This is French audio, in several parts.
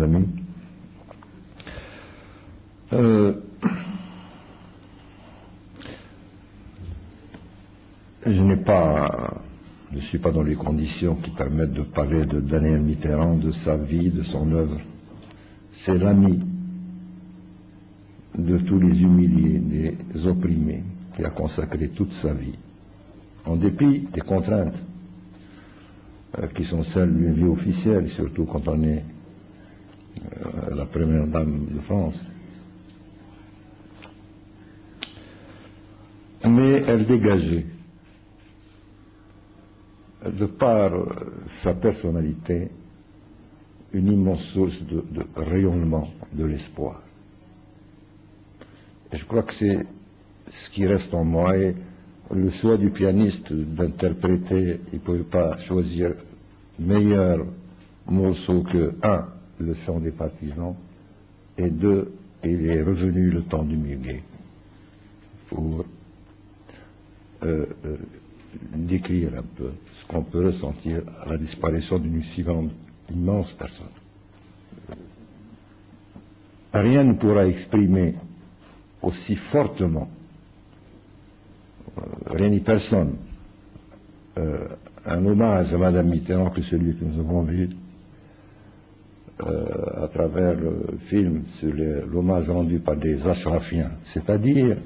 amis, je ne suis pas dans les conditions qui permettent de parler de Daniel Mitterrand, de sa vie, de son œuvre. C'est l'ami de tous les humiliés, des opprimés, qui a consacré toute sa vie, en dépit des contraintes qui sont celles d'une vie officielle, surtout quand on est la première dame de France. Mais elle dégageait, de par sa personnalité, une immense source de rayonnement de l'espoir. Et je crois que c'est ce qui reste en moi, et le choix du pianiste d'interpréter, il ne pouvait pas choisir meilleur morceau que, un, le chant des partisans, et deux, il est revenu le temps du muguet pour décrire un peu ce qu'on peut ressentir à la disparition d'une si grande, immense personne. Rien ne pourra exprimer aussi fortement, rien ni personne, un hommage à Madame Mitterrand que celui que nous avons vu à travers le film sur l'hommage rendu par des ashrafiens, c'est-à-dire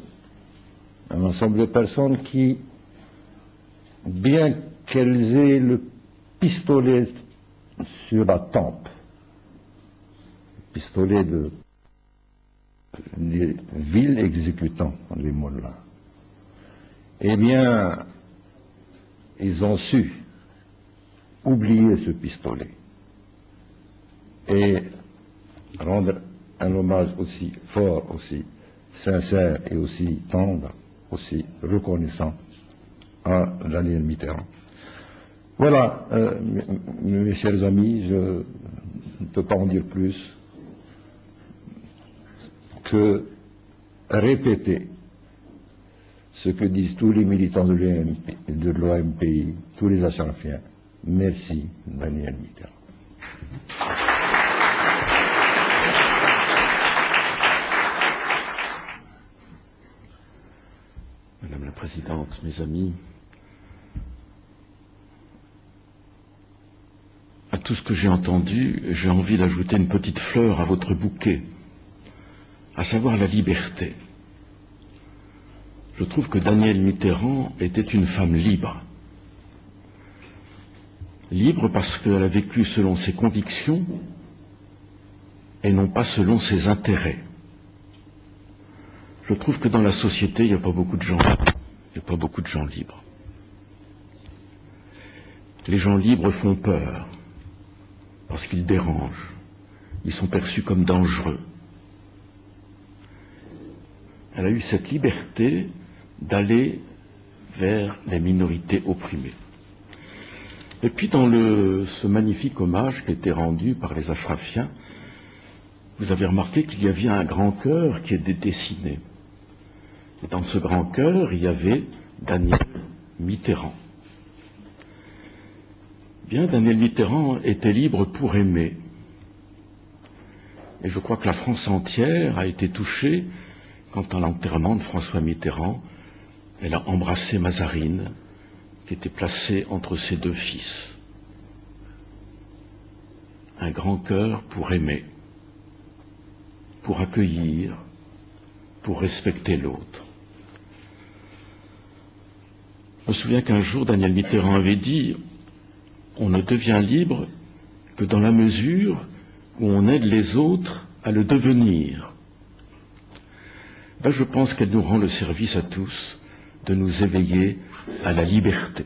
un ensemble de personnes qui, bien qu'elles aient le pistolet sur la tempe, pistolet des vils exécutants, les mollahs, eh bien, ils ont su oublier ce pistolet et rendre un hommage aussi fort, aussi sincère et aussi tendre, aussi reconnaissant à Daniel Mitterrand. Voilà, mes chers amis, je ne peux pas en dire plus que répéter ce que disent tous les militants de l'OMPI, tous les ashrafiens. Merci, Daniel Mitterrand. Madame la Présidente, mes amis, à tout ce que j'ai entendu, j'ai envie d'ajouter une petite fleur à votre bouquet, à savoir la liberté. Je trouve que Daniel Mitterrand était une femme libre. Libre parce qu'elle a vécu selon ses convictions et non pas selon ses intérêts. Je trouve que dans la société, il n'y a pas beaucoup de gens libres. Il n'y a pas beaucoup de gens libres. Les gens libres font peur parce qu'ils dérangent. Ils sont perçus comme dangereux. Elle a eu cette liberté d'aller vers les minorités opprimées. Et puis dans ce magnifique hommage qui a été rendu par les ashrafiens, vous avez remarqué qu'il y avait un grand cœur qui était dessiné. Et dans ce grand cœur, il y avait Daniel Mitterrand. Bien, Daniel Mitterrand était libre pour aimer. Et je crois que la France entière a été touchée quand, à l'enterrement de François Mitterrand, elle a embrassé Mazarine, qui était placée entre ses deux fils. Un grand cœur pour aimer, pour accueillir, pour respecter l'autre. Je me souviens qu'un jour, Daniel Mitterrand avait dit « On ne devient libre que dans la mesure où on aide les autres à le devenir. » Ben, je pense qu'elle nous rend le service à tous de nous éveiller à la liberté.